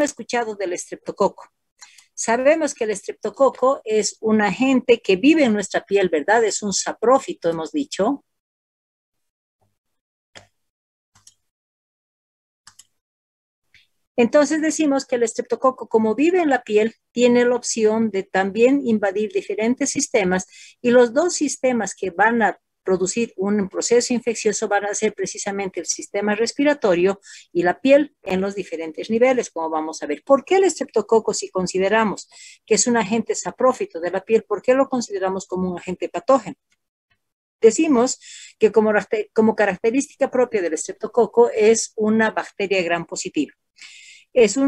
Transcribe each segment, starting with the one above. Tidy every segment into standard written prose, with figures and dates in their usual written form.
ha escuchado del estreptococo? Sabemos que el estreptococo es un agente que vive en nuestra piel, ¿verdad? Es un saprófito, hemos dicho. Entonces decimos que el estreptococo, como vive en la piel, tiene la opción de también invadir diferentes sistemas, y los dos sistemas que van a producir un proceso infeccioso van a ser precisamente el sistema respiratorio y la piel en los diferentes niveles, como vamos a ver. ¿Por qué el estreptococo, si consideramos que es un agente saprófito de la piel, por qué lo consideramos como un agente patógeno? Decimos que como característica propia del estreptococo es una bacteria gram positiva. Es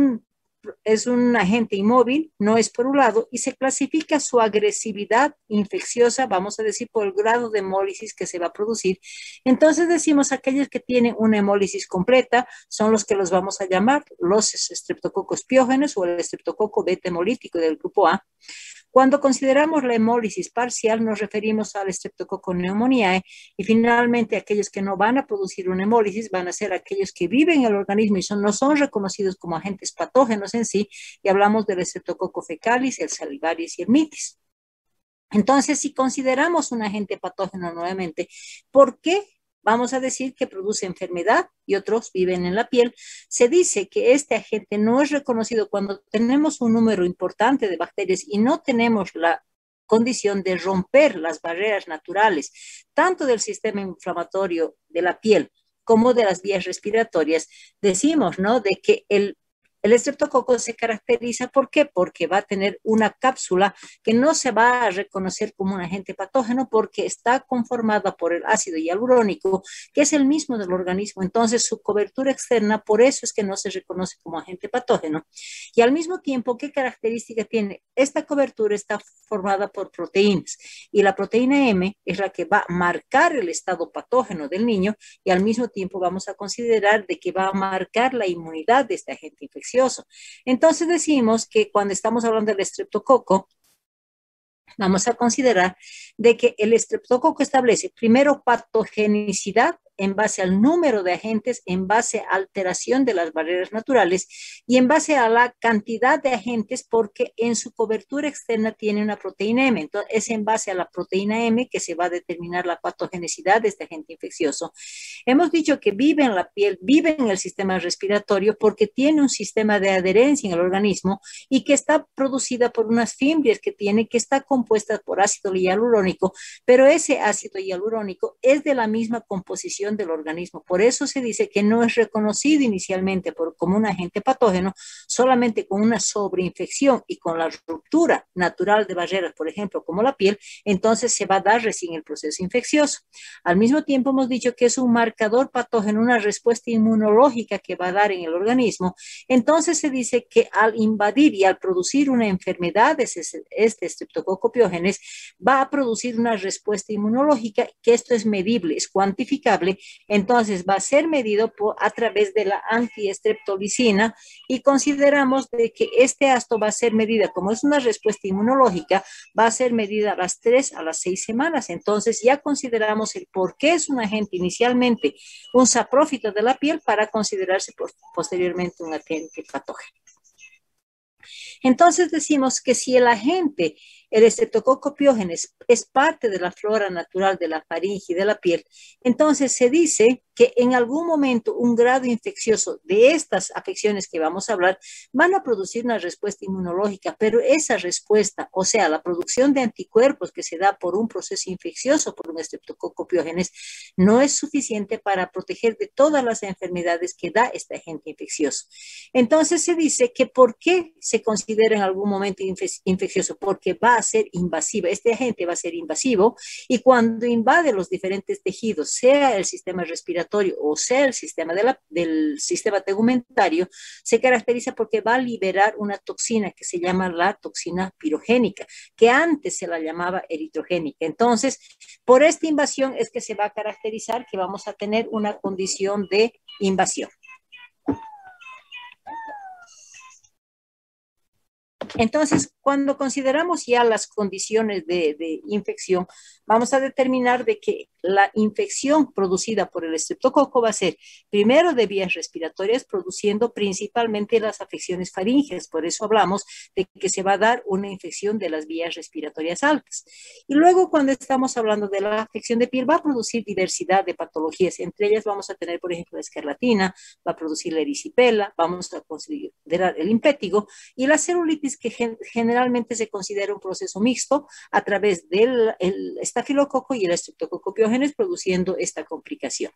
un agente inmóvil, no esporulado, y se clasifica su agresividad infecciosa, vamos a decir, por el grado de hemólisis que se va a producir. Entonces decimos aquellos que tienen una hemólisis completa son los que los vamos a llamar los estreptococos piógenes o el estreptococo beta hemolítico del grupo A. Cuando consideramos la hemólisis parcial, nos referimos al Streptococcus pneumoniae, y finalmente aquellos que no van a producir una hemólisis van a ser aquellos que viven en el organismo y no son reconocidos como agentes patógenos en sí, y hablamos del Streptococcus fecalis, el salivarius y el mitis. Entonces, si consideramos un agente patógeno nuevamente, ¿por qué vamos a decir que produce enfermedad y otros viven en la piel? Se dice que este agente no es reconocido cuando tenemos un número importante de bacterias y no tenemos la condición de romper las barreras naturales, tanto del sistema inflamatorio de la piel como de las vías respiratorias. Decimos, ¿no?, de que el estreptococo se caracteriza, ¿por qué? Porque va a tener una cápsula que no se va a reconocer como un agente patógeno porque está conformada por el ácido hialurónico, que es el mismo del organismo. Entonces, su cobertura externa, por eso es que no se reconoce como agente patógeno. Y al mismo tiempo, ¿qué característica tiene? Esta cobertura está formada por proteínas, y la proteína M es la que va a marcar el estado patógeno del niño, y al mismo tiempo vamos a considerar de que va a marcar la inmunidad de este agente infeccioso. Entonces decimos que cuando estamos hablando del estreptococo, vamos a considerar de que el estreptococo establece primero patogenicidad en base al número de agentes, en base a alteración de las barreras naturales y en base a la cantidad de agentes, porque en su cobertura externa tiene una proteína M. Entonces es en base a la proteína M que se va a determinar la patogenicidad de este agente infeccioso. Hemos dicho que vive en la piel, vive en el sistema respiratorio porque tiene un sistema de adherencia en el organismo y que está producida por unas fimbrias que tiene, que está compuesta por ácido hialurónico, pero ese ácido hialurónico es de la misma composición del organismo. Por eso se dice que no es reconocido inicialmente como un agente patógeno, solamente con una sobreinfección y con la ruptura natural de barreras, por ejemplo, como la piel, entonces se va a dar recién el proceso infeccioso. Al mismo tiempo hemos dicho que es un marcador patógeno, una respuesta inmunológica que va a dar en el organismo. Entonces se dice que al invadir y al producir una enfermedad, este Streptococcus pyogenes va a producir una respuesta inmunológica, que esto es medible, es cuantificable. Entonces va a ser medido a través de la antiestreptolicina, y consideramos de que este asto va a ser medida, como es una respuesta inmunológica, va a ser medida a las 3 a las 6 semanas. Entonces ya consideramos el por qué es un agente inicialmente un saprófito de la piel para considerarse posteriormente un agente patógeno. Entonces decimos que si el agente, el Streptococcus pyogenes, es parte de la flora natural de la faringe y de la piel, entonces se dice que en algún momento un grado infeccioso de estas afecciones que vamos a hablar van a producir una respuesta inmunológica, pero esa respuesta, o sea, la producción de anticuerpos que se da por un proceso infeccioso, por un Streptococcus pyogenes, no es suficiente para proteger de todas las enfermedades que da este agente infeccioso. Entonces se dice que ¿por qué se considera en algún momento infeccioso? Porque va a ser invasiva. Este agente va a ser invasivo, y cuando invade los diferentes tejidos, sea el sistema respiratorio o sea el sistema del sistema tegumentario, se caracteriza porque va a liberar una toxina que se llama la toxina pirogénica, que antes se la llamaba eritrogénica. Entonces, por esta invasión es que se va a caracterizar que vamos a tener una condición de invasión. Entonces, cuando consideramos ya las condiciones de infección, vamos a determinar de que la infección producida por el estreptococo va a ser primero de vías respiratorias, produciendo principalmente las afecciones faríngeas. Por eso hablamos de que se va a dar una infección de las vías respiratorias altas. Y luego, cuando estamos hablando de la afección de piel, va a producir diversidad de patologías. Entre ellas vamos a tener, por ejemplo, la escarlatina, va a producir la erisipela, vamos a considerar el impétigo y la celulitis, que generalmente se considera un proceso mixto a través del estafilococo y el estreptococo piógenes, produciendo esta complicación.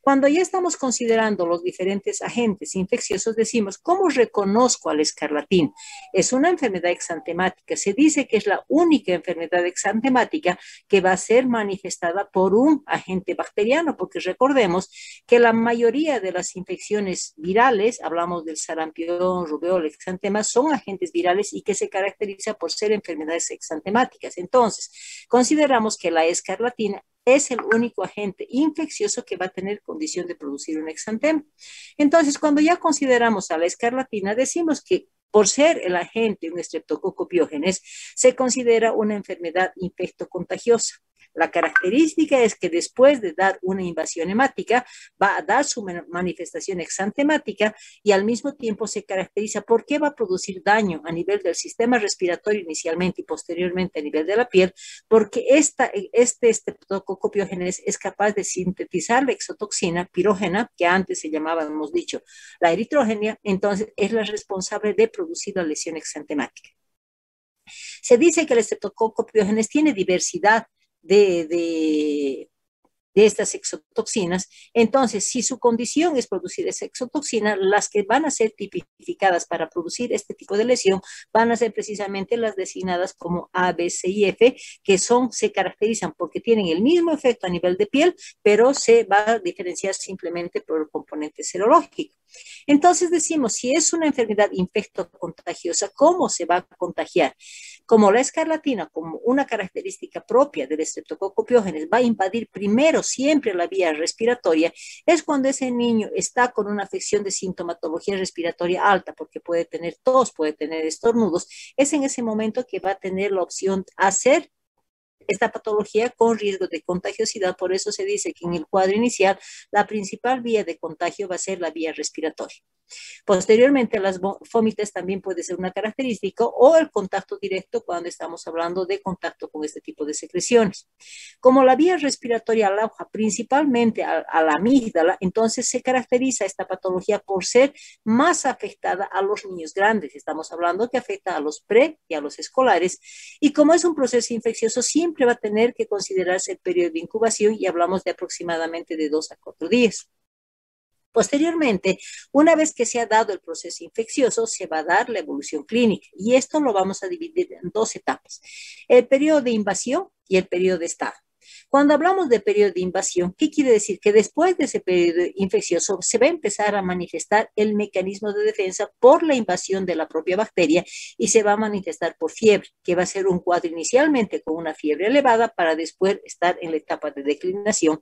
Cuando ya estamos considerando los diferentes agentes infecciosos, decimos, ¿cómo reconozco a la escarlatina? Es una enfermedad exantemática. Se dice que es la única enfermedad exantemática que va a ser manifestada por un agente bacteriano, porque recordemos que la mayoría de las infecciones virales, hablamos del sarampión, rubéola, exantema, son agentes virales y que se caracteriza por ser enfermedades exantemáticas. Entonces, consideramos que la escarlatina es el único agente infeccioso que va a tener condición de producir un exantema. Entonces, cuando ya consideramos a la escarlatina, decimos que por ser el agente un estreptococo piógenes, se considera una enfermedad infectocontagiosa. La característica es que después de dar una invasión hemática, va a dar su manifestación exantemática y al mismo tiempo se caracteriza porque va a producir daño a nivel del sistema respiratorio inicialmente y posteriormente a nivel de la piel, porque este estreptococo piógenes es capaz de sintetizar la exotoxina pirógena, que antes se llamaba, hemos dicho, la eritrógena, entonces es la responsable de producir la lesión exantemática. Se dice que el estreptococo piógenes tiene diversidad de estas exotoxinas. Entonces, si su condición es producir esa exotoxina, las que van a ser tipificadas para producir este tipo de lesión van a ser precisamente las designadas como A, B, C y F, que se caracterizan porque tienen el mismo efecto a nivel de piel, pero se va a diferenciar simplemente por el componente serológico. Entonces decimos, si es una enfermedad infectocontagiosa, ¿cómo se va a contagiar? Como la escarlatina, como una característica propia del estreptococo piógenes, va a invadir primero siempre la vía respiratoria, es cuando ese niño está con una afección de sintomatología respiratoria alta, porque puede tener tos, puede tener estornudos, es en ese momento que va a tener la opción de hacer esta patología con riesgo de contagiosidad. Por eso se dice que en el cuadro inicial la principal vía de contagio va a ser la vía respiratoria. Posteriormente, las vómitas también puede ser una característica o el contacto directo cuando estamos hablando de contacto con este tipo de secreciones. Como la vía respiratoria aloja principalmente a la amígdala, entonces se caracteriza esta patología por ser más afectada a los niños grandes. Estamos hablando que afecta a los pre y a los escolares. Y como es un proceso infeccioso, siempre va a tener que considerarse el periodo de incubación y hablamos de aproximadamente de 2 a 4 días. Posteriormente, una vez que se ha dado el proceso infeccioso, se va a dar la evolución clínica y esto lo vamos a dividir en 2 etapas, el periodo de invasión y el periodo de estado. Cuando hablamos de periodo de invasión, ¿qué quiere decir? Que después de ese periodo infeccioso se va a empezar a manifestar el mecanismo de defensa por la invasión de la propia bacteria y se va a manifestar por fiebre, que va a ser un cuadro inicialmente con una fiebre elevada para después estar en la etapa de declinación.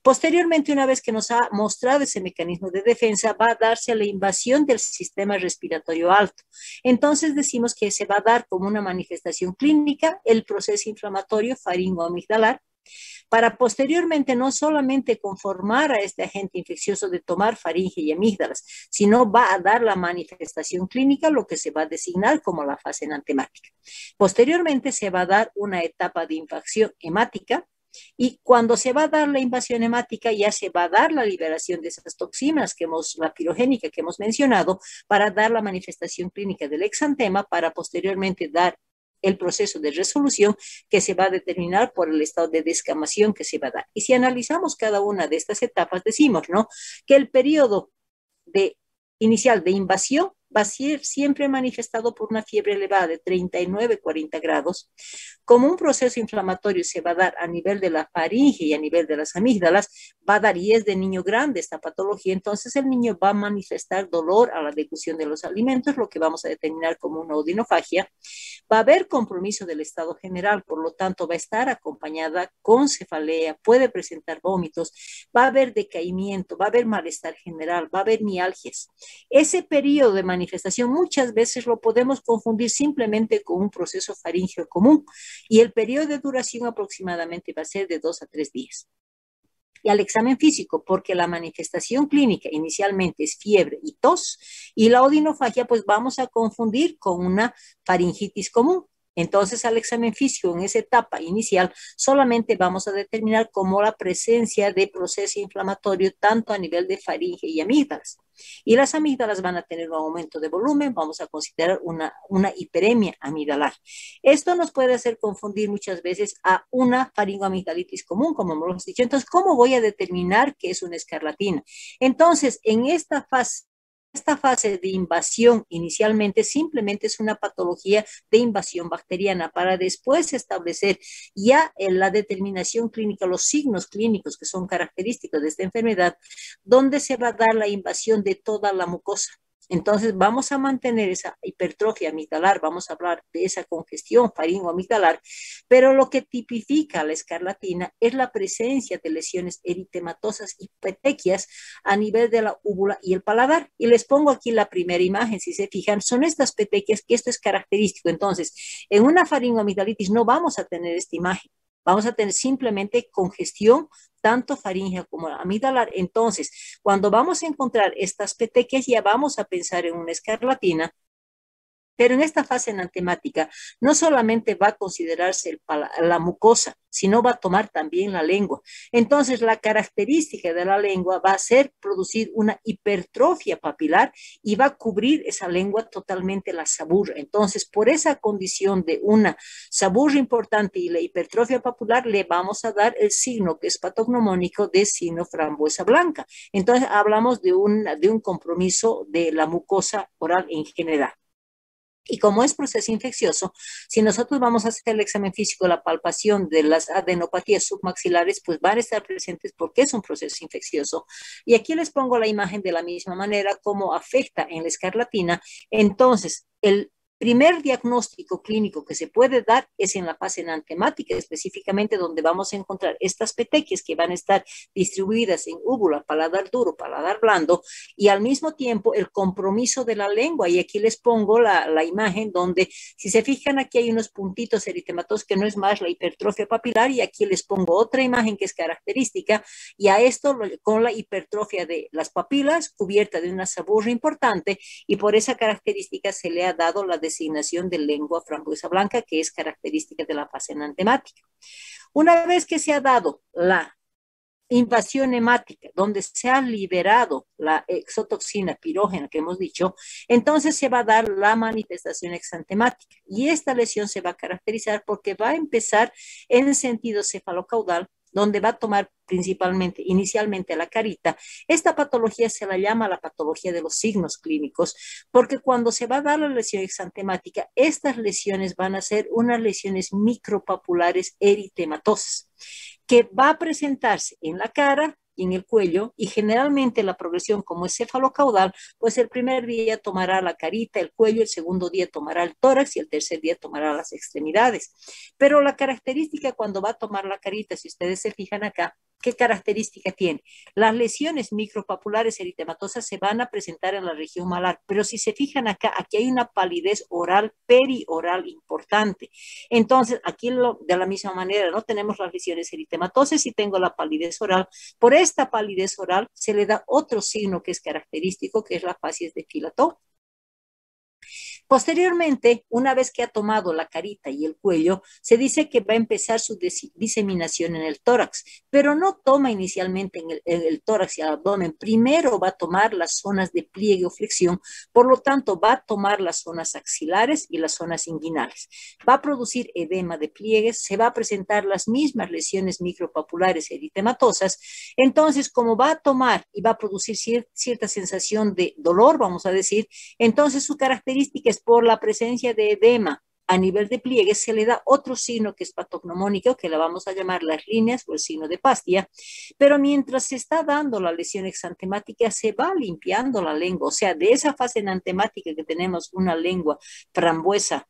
Posteriormente, una vez que nos ha mostrado ese mecanismo de defensa, va a darse la invasión del sistema respiratorio alto. Entonces decimos que se va a dar como una manifestación clínica el proceso inflamatorio faringoamigdalar, para posteriormente no solamente conformar a este agente infeccioso de tomar faringe y amígdalas, sino va a dar la manifestación clínica, lo que se va a designar como la fase enantemática. Posteriormente se va a dar una etapa de invasión hemática, y cuando se va a dar la invasión hemática ya se va a dar la liberación de esas toxinas la pirogénica que hemos mencionado, para dar la manifestación clínica del exantema, para posteriormente dar el proceso de resolución que se va a determinar por el estado de descamación que se va a dar. Y si analizamos cada una de estas etapas, decimos, ¿no?, que el periodo inicial de invasión va a ser siempre manifestado por una fiebre elevada de 39-40 grados. Como un proceso inflamatorio se va a dar a nivel de la faringe y a nivel de las amígdalas, va a dar, y es de niño grande esta patología, entonces el niño va a manifestar dolor a la deglución de los alimentos, lo que vamos a determinar como una odinofagia. Va a haber compromiso del estado general, por lo tanto va a estar acompañada con cefalea, puede presentar vómitos, va a haber decaimiento, va a haber malestar general, va a haber mialgias. Ese periodo de manifestación manifestación muchas veces lo podemos confundir simplemente con un proceso faríngeo común y el periodo de duración aproximadamente va a ser de 2 a 3 días. Y al examen físico, porque la manifestación clínica inicialmente es fiebre y tos, y la odinofagia pues vamos a confundir con una faringitis común. Entonces, al examen físico en esa etapa inicial, solamente vamos a determinar como la presencia de proceso inflamatorio tanto a nivel de faringe y amígdalas. Y las amígdalas van a tener un aumento de volumen, vamos a considerar una hiperemia amigdalar. Esto nos puede hacer confundir muchas veces a una faringoamigdalitis común, como hemos dicho. Entonces, ¿cómo voy a determinar que es una escarlatina? Entonces, en esta fase de invasión inicialmente simplemente es una patología de invasión bacteriana para después establecer ya en la determinación clínica, los signos clínicos que son característicos de esta enfermedad, donde se va a dar la invasión de toda la mucosa. Entonces vamos a mantener esa hipertrofia amigdalar, vamos a hablar de esa congestión faringoamigdalar, pero lo que tipifica la escarlatina es la presencia de lesiones eritematosas y petequias a nivel de la úvula y el paladar. Y les pongo aquí la primera imagen, si se fijan, son estas petequias, que esto es característico. Entonces, en una faringoamigdalitis no vamos a tener esta imagen. Vamos a tener simplemente congestión, tanto faríngea como amigdalar. Entonces, cuando vamos a encontrar estas petequias, ya vamos a pensar en una escarlatina. Pero en esta fase enantemática no solamente va a considerarse la mucosa, sino va a tomar también la lengua. Entonces, la característica de la lengua va a ser producir una hipertrofia papilar y va a cubrir esa lengua totalmente la saburra. Entonces, por esa condición de una saburra importante y la hipertrofia papilar, le vamos a dar el signo que es patognomónico de signo frambuesa blanca. Entonces, hablamos de un compromiso de la mucosa oral en general. Y como es proceso infeccioso, si nosotros vamos a hacer el examen físico, la palpación de las adenopatías submaxilares, pues van a estar presentes porque es un proceso infeccioso. Y aquí les pongo la imagen de la misma manera, cómo afecta en la escarlatina. Entonces, el primer diagnóstico clínico que se puede dar es en la fase enantemática, específicamente donde vamos a encontrar estas petequias que van a estar distribuidas en úvula, paladar duro, paladar blando, y al mismo tiempo el compromiso de la lengua. Y aquí les pongo la imagen donde, si se fijan, aquí hay unos puntitos eritematosos que no es más la hipertrofia papilar, y aquí les pongo otra imagen que es característica, y a esto con la hipertrofia de las papilas cubierta de una saburra importante, y por esa característica se le ha dado la designación de lengua frambuesa blanca, que es característica de la fase enantemática. Una vez que se ha dado la invasión hemática, donde se ha liberado la exotoxina pirógena que hemos dicho, entonces se va a dar la manifestación exantemática. Y esta lesión se va a caracterizar porque va a empezar en sentido cefalocaudal, donde va a tomar principalmente, inicialmente la carita. Esta patología se la llama la patología de los signos clínicos, porque cuando se va a dar la lesión exantemática, estas lesiones van a ser unas lesiones micropapulares eritematosas, que va a presentarse en la cara y en el cuello, y generalmente la progresión como es cefalocaudal, pues el primer día tomará la carita, el cuello, el segundo día tomará el tórax y el tercer día tomará las extremidades. Pero la característica cuando va a tomar la carita, si ustedes se fijan acá, ¿qué característica tiene? Las lesiones micropapulares eritematosas se van a presentar en la región malar, pero si se fijan acá, aquí hay una palidez oral, perioral importante. Entonces, aquí de la misma manera, no tenemos las lesiones eritematosas y tengo la palidez oral. Por esta palidez oral se le da otro signo que es característico, que es la facies de Filatov. Posteriormente, una vez que ha tomado la carita y el cuello, se dice que va a empezar su diseminación en el tórax, pero no toma inicialmente en el tórax y el abdomen. Primero va a tomar las zonas de pliegue o flexión, por lo tanto va a tomar las zonas axilares y las zonas inguinales. Va a producir edema de pliegues, se va a presentar las mismas lesiones micropapulares eritematosas. Entonces, como va a tomar y va a producir cierta sensación de dolor, vamos a decir, entonces su característica es por la presencia de edema a nivel de pliegue, se le da otro signo que es patognomónico, que le vamos a llamar las líneas o el signo de Pastia, pero mientras se está dando la lesión exantemática, se va limpiando la lengua, o sea, de esa fase enantemática que tenemos una lengua frambuesa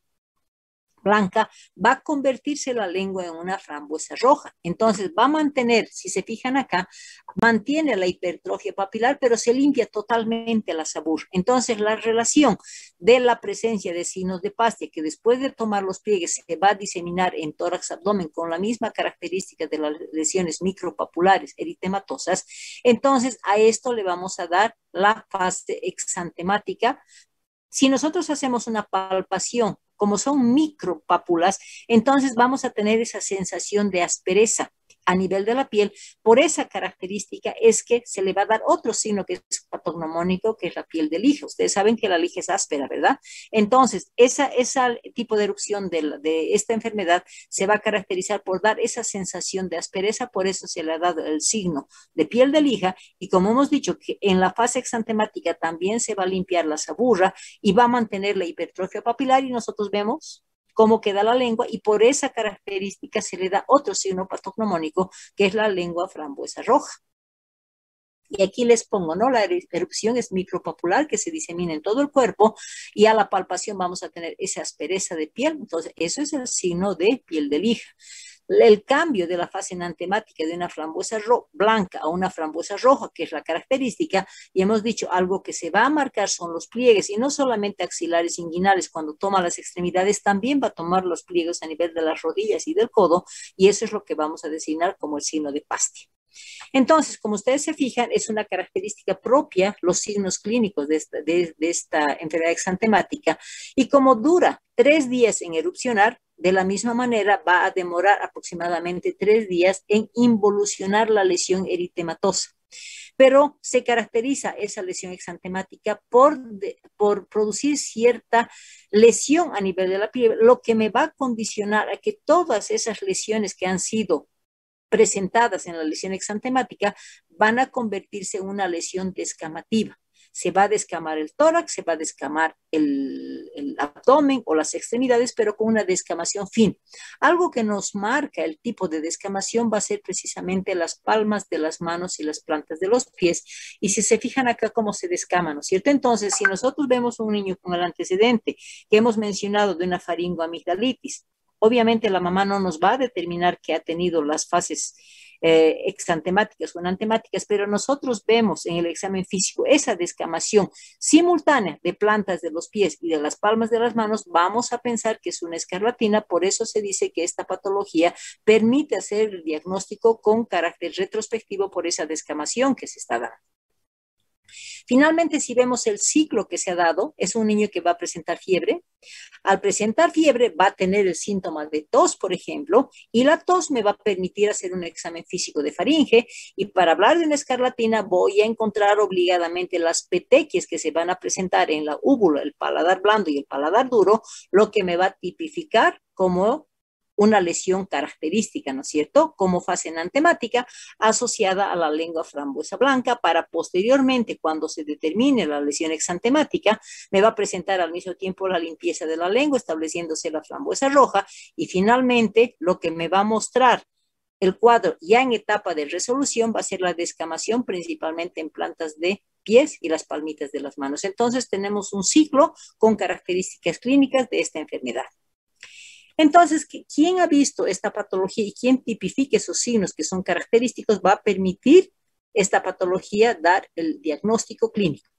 blanca, va a convertirse la lengua en una frambuesa roja. Entonces va a mantener, si se fijan acá, mantiene la hipertrofia papilar, pero se limpia totalmente la sabor. Entonces la relación de la presencia de signos de Pastia, que después de tomar los pliegues se va a diseminar en tórax abdomen con la misma característica de las lesiones micropapulares eritematosas, entonces a esto le vamos a dar la fase exantemática. Si nosotros hacemos una palpación, como son micropápulas, entonces vamos a tener esa sensación de aspereza a nivel de la piel. Por esa característica es que se le va a dar otro signo que es patognomónico, que es la piel de lija. Ustedes saben que la lija es áspera, ¿verdad? Entonces, ese tipo de erupción de esta enfermedad se va a caracterizar por dar esa sensación de aspereza, por eso se le ha dado el signo de piel de lija, y como hemos dicho que en la fase exantemática también se va a limpiar la saburra y va a mantener la hipertrofia papilar, y nosotros vemos cómo queda la lengua, y por esa característica se le da otro signo patognomónico, que es la lengua frambuesa roja. Y aquí les pongo, ¿no? La erupción es micropapular, que se disemina en todo el cuerpo, y a la palpación vamos a tener esa aspereza de piel. Entonces, eso es el signo de piel de lija. El cambio de la fase enantemática de una frambuesa blanca a una frambuesa roja, que es la característica, y hemos dicho algo que se va a marcar son los pliegues, y no solamente axilares inguinales, cuando toma las extremidades, también va a tomar los pliegues a nivel de las rodillas y del codo, y eso es lo que vamos a designar como el signo de Pastia. Entonces, como ustedes se fijan, es una característica propia los signos clínicos de esta enfermedad exantemática, y como dura 3 días en erupcionar, de la misma manera va a demorar aproximadamente 3 días en involucionar la lesión eritematosa. Pero se caracteriza esa lesión exantemática por producir cierta lesión a nivel de la piel, lo que me va a condicionar a que todas esas lesiones que han sido presentadas en la lesión exantemática van a convertirse en una lesión descamativa. Se va a descamar el tórax, se va a descamar el abdomen o las extremidades, pero con una descamación fina. Algo que nos marca el tipo de descamación va a ser precisamente las palmas de las manos y las plantas de los pies. Y si se fijan acá cómo se descama, ¿no es cierto? Entonces, si nosotros vemos un niño con el antecedente que hemos mencionado de una faringoamigdalitis, obviamente la mamá no nos va a determinar que ha tenido las fases exantemáticas o enantemáticas, pero nosotros vemos en el examen físico esa descamación simultánea de plantas de los pies y de las palmas de las manos. Vamos a pensar que es una escarlatina. Por eso se dice que esta patología permite hacer el diagnóstico con carácter retrospectivo por esa descamación que se está dando. Finalmente, si vemos el ciclo que se ha dado, es un niño que va a presentar fiebre. Al presentar fiebre va a tener el síntoma de tos, por ejemplo, y la tos me va a permitir hacer un examen físico de faringe, y para hablar de una escarlatina voy a encontrar obligadamente las petequias que se van a presentar en la úvula, el paladar blando y el paladar duro, lo que me va a tipificar como una lesión característica, ¿no es cierto?, como fase enantemática asociada a la lengua frambuesa blanca, para posteriormente, cuando se determine la lesión exantemática, me va a presentar al mismo tiempo la limpieza de la lengua, estableciéndose la frambuesa roja, y finalmente lo que me va a mostrar el cuadro ya en etapa de resolución va a ser la descamación, principalmente en plantas de pies y las palmitas de las manos. Entonces tenemos un ciclo con características clínicas de esta enfermedad. Entonces, ¿quién ha visto esta patología y quién tipifique esos signos que son característicos va a permitir esta patología dar el diagnóstico clínico?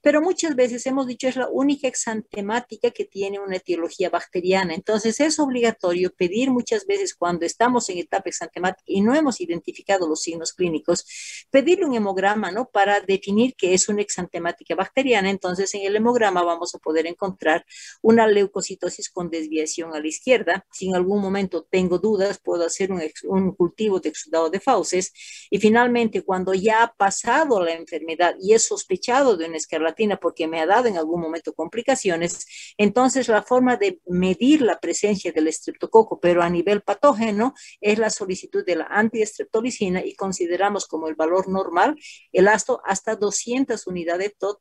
Pero muchas veces hemos dicho es la única exantemática que tiene una etiología bacteriana. Entonces es obligatorio pedir muchas veces cuando estamos en etapa exantemática y no hemos identificado los signos clínicos, pedirle un hemograma, ¿no?, para definir que es una exantemática bacteriana. Entonces en el hemograma vamos a poder encontrar una leucocitosis con desviación a la izquierda. Si en algún momento tengo dudas, puedo hacer un cultivo de exudado de fauces, y finalmente cuando ya ha pasado la enfermedad y es sospechado de una escarlatina porque me ha dado en algún momento complicaciones, entonces la forma de medir la presencia del estreptococo, pero a nivel patógeno, es la solicitud de la antiestreptolicina, y consideramos como el valor normal el ASTO hasta 200 unidades TOT.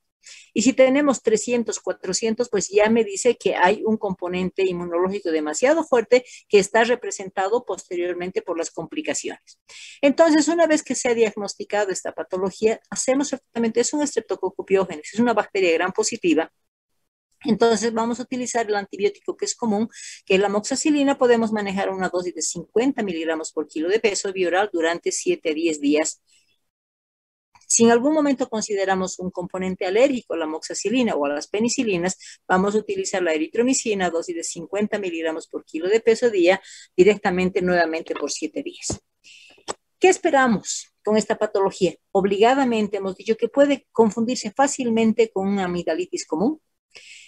Y si tenemos 300, 400, pues ya me dice que hay un componente inmunológico demasiado fuerte que está representado posteriormente por las complicaciones. Entonces, una vez que se ha diagnosticado esta patología, hacemos exactamente, es un Streptococcus pyogenes, es una bacteria gram positiva. Entonces vamos a utilizar el antibiótico que es común, que es la amoxicilina. Podemos manejar una dosis de 50 miligramos por kilo de peso bioral durante 7 a 10 días. Si en algún momento consideramos un componente alérgico a la amoxicilina o a las penicilinas, vamos a utilizar la eritromicina, dosis de 50 miligramos por kilo de peso día, directamente nuevamente por 7 días. ¿Qué esperamos con esta patología? Obligadamente hemos dicho que puede confundirse fácilmente con una amigdalitis común.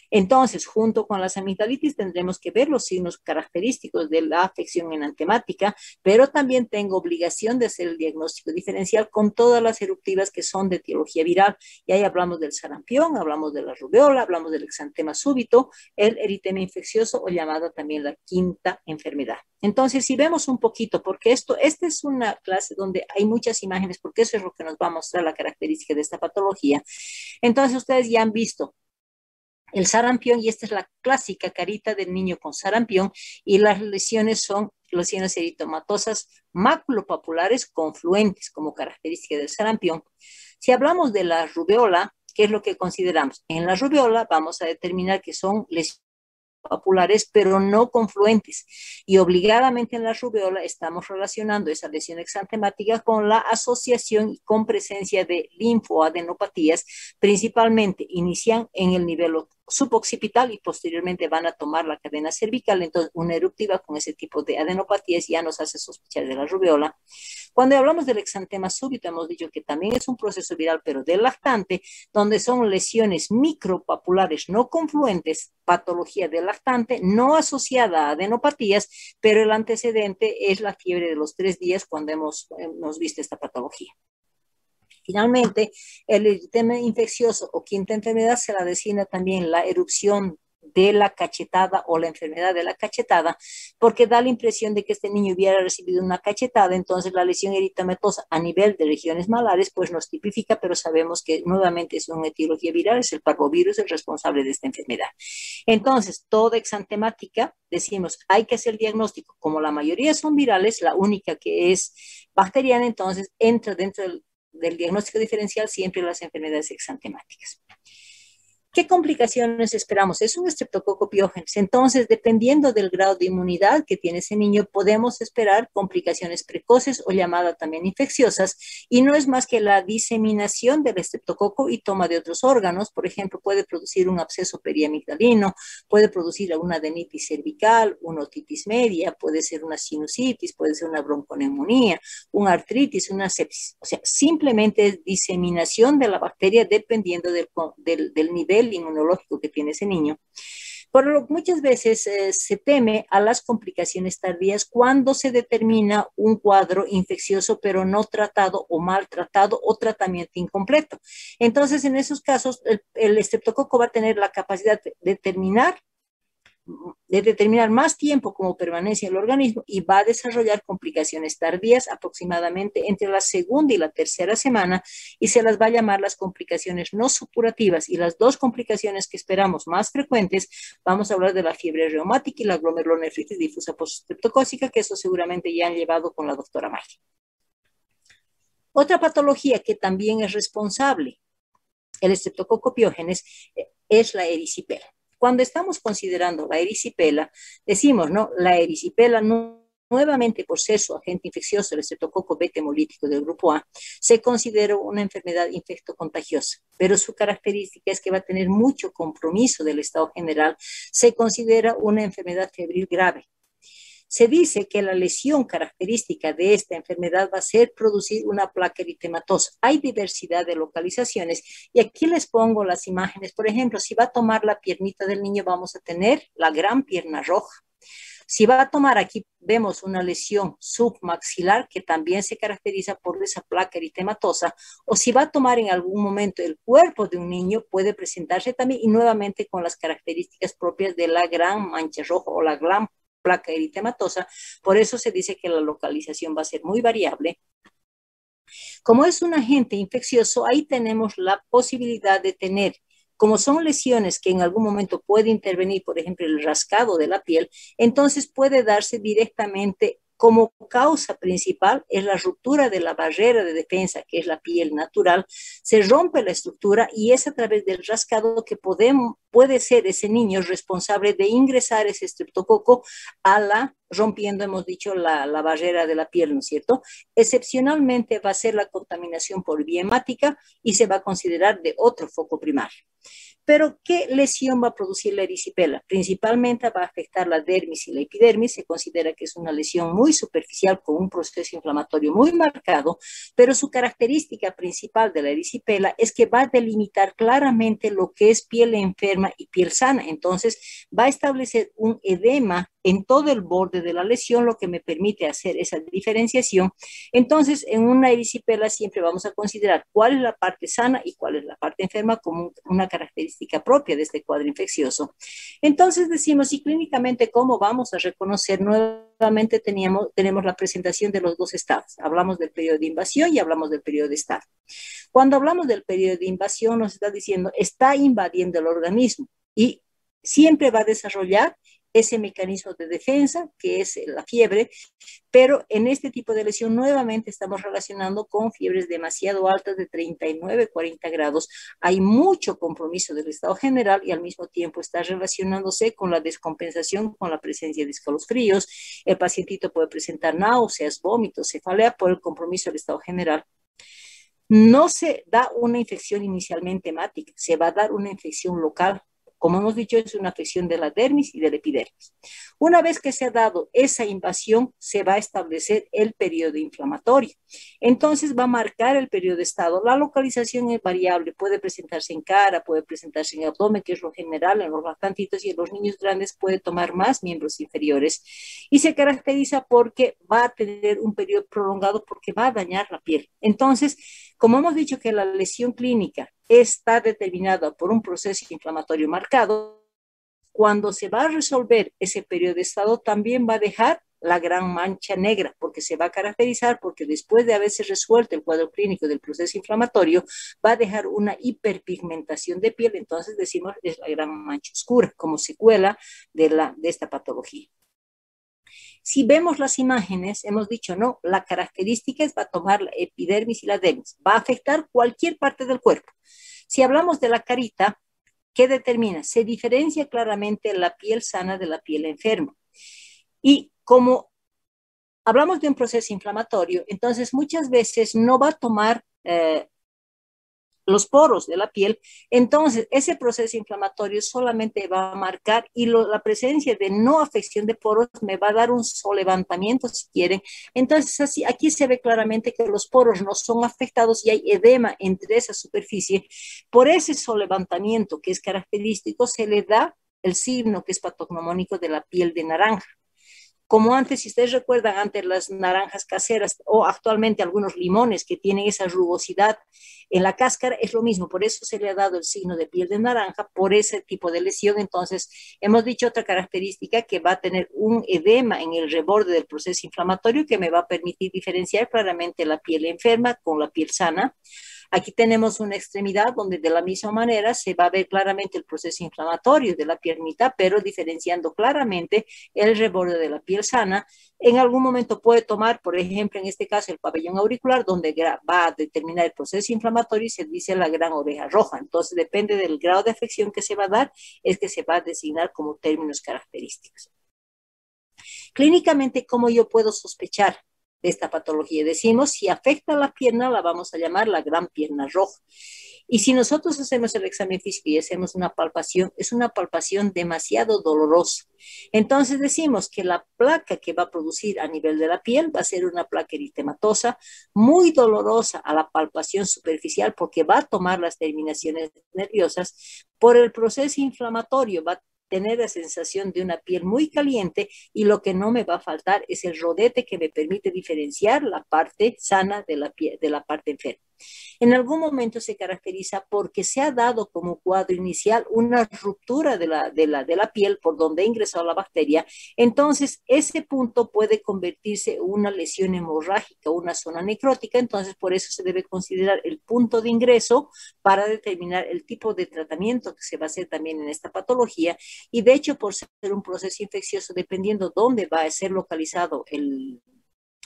Entonces, junto con las amigdalitis tendremos que ver los signos característicos de la afección enantemática, pero también tengo obligación de hacer el diagnóstico diferencial con todas las eruptivas que son de etiología viral. Y ahí hablamos del sarampión, hablamos de la rubeola, hablamos del exantema súbito, el eritema infeccioso o llamada también la quinta enfermedad. Entonces, si vemos un poquito, porque esta es una clase donde hay muchas imágenes, porque eso es lo que nos va a mostrar la característica de esta patología. Entonces, ustedes ya han visto el sarampión, y esta es la clásica carita del niño con sarampión, y las lesiones son lesiones eritomatosas maculopapulares confluentes como característica del sarampión. Si hablamos de la rubeola, ¿qué es lo que consideramos? En la rubeola vamos a determinar que son lesiones papulares, pero no confluentes. Y obligadamente en la rubeola estamos relacionando esa lesión exantemática con la asociación y con presencia de linfoadenopatías, principalmente inician en el nivel suboccipital y posteriormente van a tomar la cadena cervical. Entonces, una eruptiva con ese tipo de adenopatías ya nos hace sospechar de la rubeola. Cuando hablamos del exantema súbito, hemos dicho que también es un proceso viral, pero del lactante, donde son lesiones micropapulares no confluentes, patología del lactante, no asociada a adenopatías, pero el antecedente es la fiebre de los 3 días cuando hemos visto esta patología. Finalmente, el eritema infeccioso o quinta enfermedad se la designa también la erupción de la cachetada o la enfermedad de la cachetada, porque da la impresión de que este niño hubiera recibido una cachetada. Entonces la lesión eritematosa a nivel de regiones malares pues nos tipifica, pero sabemos que nuevamente es una etiología viral, es el parvovirus el responsable de esta enfermedad. Entonces, toda exantemática, decimos, hay que hacer el diagnóstico. Como la mayoría son virales, la única que es bacteriana, entonces entra dentro del diagnóstico diferencial siempre las enfermedades exantemáticas. ¿Qué complicaciones esperamos? Es un estreptococo piógenes. Entonces, dependiendo del grado de inmunidad que tiene ese niño, podemos esperar complicaciones precoces o llamadas también infecciosas. Y no es más que la diseminación del estreptococo y toma de otros órganos. Por ejemplo, puede producir un absceso periamigdalino, puede producir una adenitis cervical, una otitis media, puede ser una sinusitis, puede ser una bronconeumonía, una artritis, una sepsis. O sea, simplemente es diseminación de la bacteria dependiendo del nivel inmunológico que tiene ese niño. Por lo que muchas veces se teme a las complicaciones tardías cuando se determina un cuadro infeccioso pero no tratado o maltratado o tratamiento incompleto. Entonces, en esos casos, el estreptococo va a tener la capacidad de determinar más tiempo como permanencia en el organismo y va a desarrollar complicaciones tardías aproximadamente entre la segunda y la tercera semana, y se las va a llamar las complicaciones no supurativas. Y las dos complicaciones que esperamos más frecuentes, vamos a hablar de la fiebre reumática y la glomerulonefritis difusa postestreptocócica, que eso seguramente ya han llevado con la doctora Maggie. Otra patología que también es responsable el estreptococo piógenes es la erisipela. Cuando estamos considerando la erisipela, decimos, ¿no? La erisipela nuevamente por ser su agente infeccioso, el estreptococo beta hemolítico del grupo A, se considera una enfermedad infectocontagiosa, pero su característica es que va a tener mucho compromiso del estado general. Se considera una enfermedad febril grave. Se dice que la lesión característica de esta enfermedad va a ser producir una placa eritematosa. Hay diversidad de localizaciones y aquí les pongo las imágenes. Por ejemplo, si va a tomar la piernita del niño, vamos a tener la gran pierna roja. Si va a tomar, aquí vemos una lesión submaxilar que también se caracteriza por esa placa eritematosa, o si va a tomar en algún momento el cuerpo de un niño, puede presentarse también y nuevamente con las características propias de la gran mancha roja o la gran placa eritematosa. Por eso se dice que la localización va a ser muy variable. Como es un agente infeccioso, ahí tenemos la posibilidad de tener, como son lesiones que en algún momento puede intervenir, por ejemplo, el rascado de la piel, entonces puede darse directamente como causa principal es la ruptura de la barrera de defensa, que es la piel natural. Se rompe la estructura y es a través del rascado que puede ser ese niño responsable de ingresar ese estreptococo rompiendo, hemos dicho, la barrera de la piel, ¿no es cierto? Excepcionalmente va a ser la contaminación por vía hemática y se va a considerar de otro foco primario. Pero, ¿qué lesión va a producir la erisipela? Principalmente va a afectar la dermis y la epidermis. Se considera que es una lesión muy superficial con un proceso inflamatorio muy marcado, pero su característica principal de la erisipela es que va a delimitar claramente lo que es piel enferma y piel sana. Entonces, va a establecer un edema en todo el borde de la lesión, lo que me permite hacer esa diferenciación. Entonces, en una erisipela siempre vamos a considerar cuál es la parte sana y cuál es la parte enferma como una característica propia de este cuadro infeccioso. Entonces decimos, y clínicamente, ¿cómo vamos a reconocer? Nuevamente tenemos la presentación de los dos estados. Hablamos del periodo de invasión y hablamos del periodo de estado. Cuando hablamos del periodo de invasión, nos está diciendo, está invadiendo el organismo y siempre va a desarrollar ese mecanismo de defensa, que es la fiebre, pero en este tipo de lesión nuevamente estamos relacionando con fiebres demasiado altas de 39, 40 grados. Hay mucho compromiso del estado general y al mismo tiempo está relacionándose con la descompensación, con la presencia de escalofríos. El pacientito puede presentar náuseas, vómitos, cefalea por el compromiso del estado general. No se da una infección inicialmente hemática, se va a dar una infección local. Como hemos dicho, es una afección de la dermis y de la epidermis. Una vez que se ha dado esa invasión, se va a establecer el periodo inflamatorio. Entonces va a marcar el periodo de estado. La localización es variable, puede presentarse en cara, puede presentarse en abdomen, que es lo general, en los lactantitos, y en los niños grandes puede tomar más miembros inferiores. Y se caracteriza porque va a tener un periodo prolongado porque va a dañar la piel. Entonces, como hemos dicho que la lesión clínica está determinada por un proceso inflamatorio marcado, cuando se va a resolver ese periodo de estado también va a dejar la gran mancha negra, porque se va a caracterizar porque después de haberse resuelto el cuadro clínico del proceso inflamatorio, va a dejar una hiperpigmentación de piel, entonces decimos es la gran mancha oscura, como secuela de esta patología. Si vemos las imágenes, hemos dicho, no, la característica va a tomar la epidermis y la dermis, va a afectar cualquier parte del cuerpo. Si hablamos de la carita, ¿qué determina? Se diferencia claramente la piel sana de la piel enferma. Y como hablamos de un proceso inflamatorio, entonces muchas veces no va a tomar los poros de la piel, entonces ese proceso inflamatorio solamente va a marcar y la presencia de no afección de poros me va a dar un solevantamiento si quieren. Entonces así, aquí se ve claramente que los poros no son afectados y hay edema entre esa superficie. Por ese solevantamiento que es característico se le da el signo que es patognomónico de la piel de naranja. Como antes, si ustedes recuerdan, antes las naranjas caseras o actualmente algunos limones que tienen esa rugosidad en la cáscara, es lo mismo, por eso se le ha dado el signo de piel de naranja, por ese tipo de lesión. Entonces, hemos dicho otra característica que va a tener un edema en el reborde del proceso inflamatorio que me va a permitir diferenciar claramente la piel enferma con la piel sana. Aquí tenemos una extremidad donde de la misma manera se va a ver claramente el proceso inflamatorio de la piernita, pero diferenciando claramente el reborde de la piel sana. En algún momento puede tomar, por ejemplo, en este caso, el pabellón auricular, donde va a determinar el proceso inflamatorio y se dice la gran oreja roja. Entonces, depende del grado de afección que se va a dar, es que se va a designar como términos característicos. Clínicamente, ¿cómo yo puedo sospechar de esta patología? Decimos, si afecta a la pierna, la vamos a llamar la gran pierna roja. Y si nosotros hacemos el examen físico y hacemos una palpación, es una palpación demasiado dolorosa. Entonces decimos que la placa que va a producir a nivel de la piel va a ser una placa eritematosa, muy dolorosa a la palpación superficial porque va a tomar las terminaciones nerviosas. Por el proceso inflamatorio va a tener la sensación de una piel muy caliente y lo que no me va a faltar es el rodete que me permite diferenciar la parte sana de la piel, de la parte enferma. En algún momento se caracteriza porque se ha dado como cuadro inicial una ruptura de la piel por donde ha ingresado la bacteria. Entonces, ese punto puede convertirse en una lesión hemorrágica, una zona necrótica. Entonces, por eso se debe considerar el punto de ingreso para determinar el tipo de tratamiento que se va a hacer también en esta patología. Y de hecho, por ser un proceso infeccioso, dependiendo dónde va a ser localizado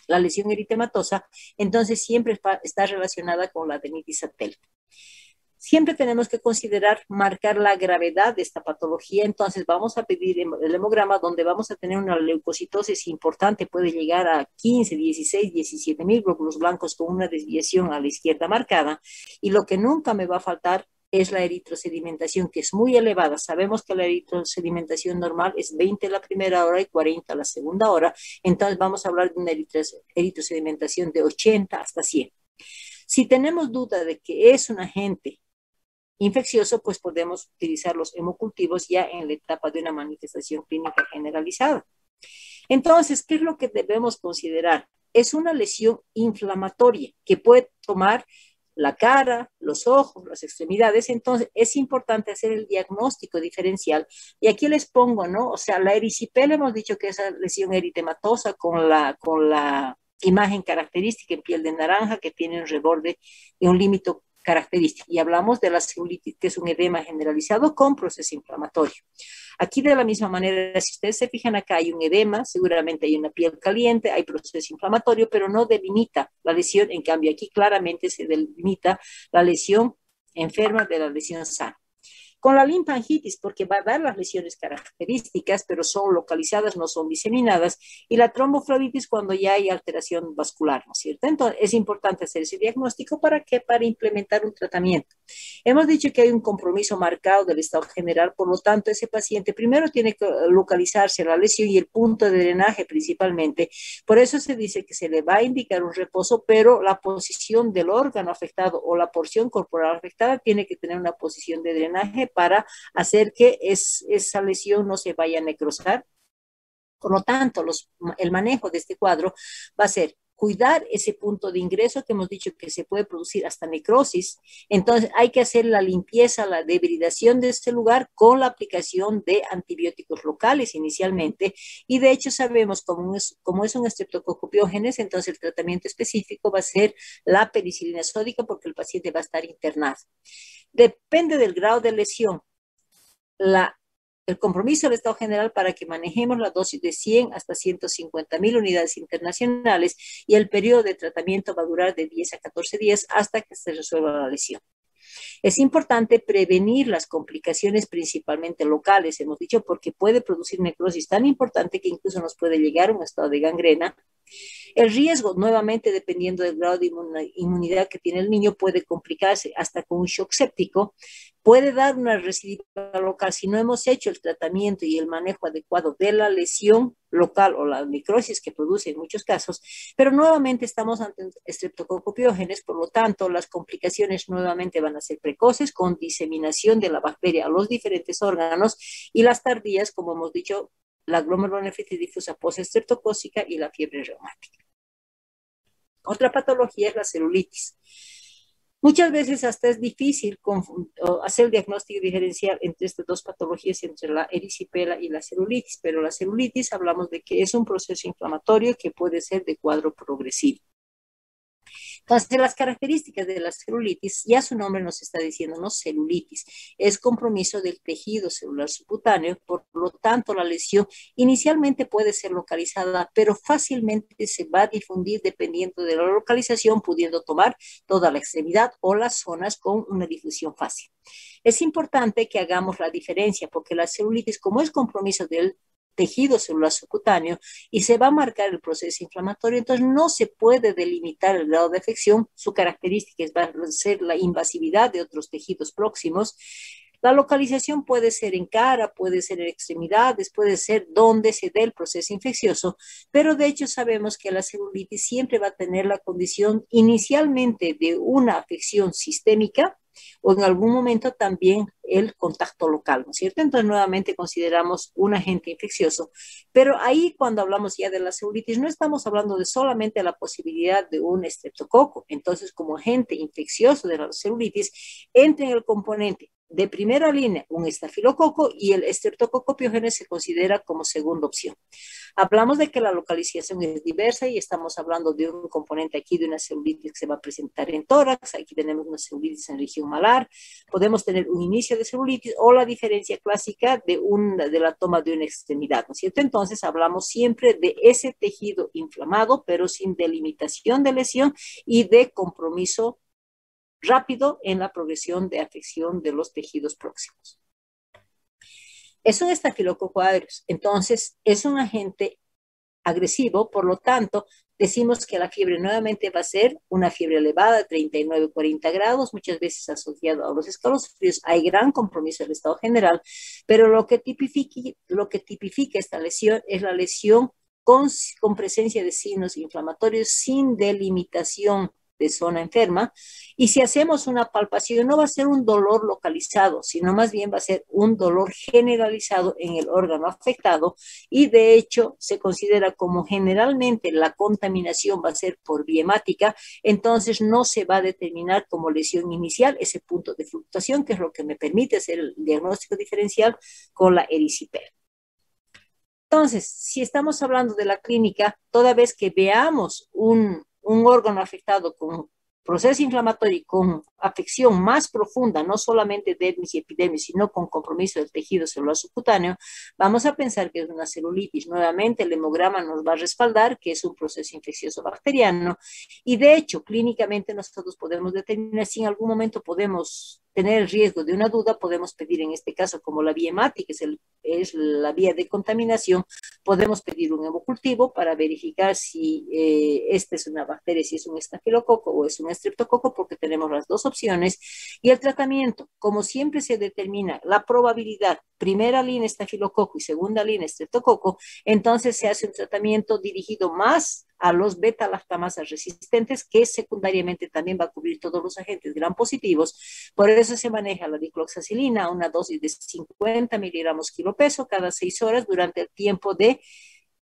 la lesión eritematosa, entonces siempre está relacionada con la adenitis satélica. Siempre tenemos que considerar marcar la gravedad de esta patología, entonces vamos a pedir el hemograma donde vamos a tener una leucocitosis importante, puede llegar a 15, 16, 17 mil glóbulos blancos con una desviación a la izquierda marcada, y lo que nunca me va a faltar es la eritrosedimentación, que es muy elevada. Sabemos que la eritrosedimentación normal es 20 la primera hora y 40 la segunda hora, entonces vamos a hablar de una eritrosedimentación de 80 hasta 100. Si tenemos duda de que es un agente infeccioso, pues podemos utilizar los hemocultivos ya en la etapa de una manifestación clínica generalizada. Entonces, ¿qué es lo que debemos considerar? Es una lesión inflamatoria que puede tomar la cara, los ojos, las extremidades. Entonces, es importante hacer el diagnóstico diferencial. Y aquí les pongo, ¿no? O sea, la erisipela hemos dicho que es esa lesión eritematosa con la imagen característica en piel de naranja que tiene un reborde y un límite característico. Y hablamos de la celulitis, que es un edema generalizado con proceso inflamatorio. Aquí de la misma manera, si ustedes se fijan acá, hay un edema, seguramente hay una piel caliente, hay proceso inflamatorio, pero no delimita la lesión. En cambio, aquí claramente se delimita la lesión enferma de la lesión sana. Con la limfangitis, porque va a dar las lesiones características, pero son localizadas, no son diseminadas, y la tromboflebitis cuando ya hay alteración vascular, ¿no es cierto? Entonces, es importante hacer ese diagnóstico para implementar un tratamiento. Hemos dicho que hay un compromiso marcado del estado general, por lo tanto, ese paciente primero tiene que localizarse la lesión y el punto de drenaje principalmente. Por eso se dice que se le va a indicar un reposo, pero la posición del órgano afectado o la porción corporal afectada tiene que tener una posición de drenaje para hacer que esa lesión no se vaya a necrosar. Por lo tanto, el manejo de este cuadro va a ser cuidar ese punto de ingreso que hemos dicho que se puede producir hasta necrosis. Entonces hay que hacer la limpieza, la debridación de ese lugar con la aplicación de antibióticos locales inicialmente. Y de hecho sabemos como es un estreptococo piógenes, entonces el tratamiento específico va a ser la penicilina sódica porque el paciente va a estar internado. Depende del grado de lesión, el compromiso del Estado General para que manejemos la dosis de 100 hasta 150.000 unidades internacionales, y el periodo de tratamiento va a durar de 10 a 14 días hasta que se resuelva la lesión. Es importante prevenir las complicaciones principalmente locales, hemos dicho, porque puede producir necrosis tan importante que incluso nos puede llegar a un estado de gangrena. El riesgo, nuevamente, dependiendo del grado de inmunidad que tiene el niño, puede complicarse hasta con un shock séptico. Puede dar una recidiva local si no hemos hecho el tratamiento y el manejo adecuado de la lesión local o la necrosis que produce en muchos casos, pero nuevamente estamos ante estreptococo piógenes, por lo tanto las complicaciones nuevamente van a ser precoces con diseminación de la bacteria a los diferentes órganos, y las tardías, como hemos dicho, la glomerulonefritis difusa postestreptocócica y la fiebre reumática. Otra patología es la celulitis. Muchas veces hasta es difícil hacer el diagnóstico diferencial entre estas dos patologías, entre la erisipela y la celulitis, pero la celulitis hablamos de que es un proceso inflamatorio que puede ser de cuadro progresivo. Entonces, las características de la celulitis, ya su nombre nos está diciendo, ¿no? Celulitis, es compromiso del tejido celular subcutáneo, por lo tanto la lesión inicialmente puede ser localizada, pero fácilmente se va a difundir dependiendo de la localización, pudiendo tomar toda la extremidad o las zonas con una difusión fácil. Es importante que hagamos la diferencia, porque la celulitis, como es compromiso del tejido celular subcutáneo y se va a marcar el proceso inflamatorio, entonces no se puede delimitar el grado de afección. Su característica va a ser la invasividad de otros tejidos próximos. La localización puede ser en cara, puede ser en extremidades, puede ser donde se dé el proceso infeccioso, pero de hecho sabemos que la celulitis siempre va a tener la condición inicialmente de una afección sistémica, o en algún momento también el contacto local, ¿no es cierto? Entonces nuevamente consideramos un agente infeccioso, pero ahí cuando hablamos ya de la celulitis no estamos hablando de solamente la posibilidad de un estreptococo. Entonces, como agente infeccioso de la celulitis entra en el componente de primera línea un estafilococo y el Streptococcus pyogenes se considera como segunda opción. Hablamos de que la localización es diversa y estamos hablando de un componente aquí de una celulitis que se va a presentar en tórax, aquí tenemos una celulitis en región malar, podemos tener un inicio de celulitis o la diferencia clásica de la toma de una extremidad, ¿no es cierto? Entonces hablamos siempre de ese tejido inflamado, pero sin delimitación de lesión y de compromiso rápido en la progresión de afección de los tejidos próximos. Es un estafilococo aureus, entonces es un agente agresivo, por lo tanto, decimos que la fiebre nuevamente va a ser una fiebre elevada, 39-40 grados, muchas veces asociado a los escalofríos. Hay gran compromiso del estado general, pero lo que tipifica esta lesión es la lesión con presencia de signos inflamatorios sin delimitación de zona enferma, y si hacemos una palpación no va a ser un dolor localizado, sino más bien va a ser un dolor generalizado en el órgano afectado, y de hecho se considera como generalmente la contaminación va a ser por vía hemática, entonces no se va a determinar como lesión inicial ese punto de fluctuación, que es lo que me permite hacer el diagnóstico diferencial con la erisipela. Entonces, si estamos hablando de la clínica, toda vez que veamos un órgano afectado con proceso inflamatorio y con afección más profunda, no solamente de dermis y epidermis, sino con compromiso del tejido celular subcutáneo, vamos a pensar que es una celulitis. Nuevamente, el hemograma nos va a respaldar que es un proceso infeccioso bacteriano, y de hecho, clínicamente nosotros podemos determinar si en algún momento podemos tener el riesgo de una duda, podemos pedir en este caso, como la vía hemática es la vía de contaminación, podemos pedir un hemocultivo para verificar si esta es una bacteria, si es un estafilococo o es un estreptococo, porque tenemos las dos opciones. Y el tratamiento, como siempre se determina la probabilidad, primera línea estafilococo y segunda línea estreptococo, entonces se hace un tratamiento dirigido más a los beta-lactamasas resistentes, que secundariamente también va a cubrir todos los agentes gram positivos. Por eso se maneja la dicloxacilina, una dosis de 50 miligramos kilo peso cada 6 horas durante el tiempo de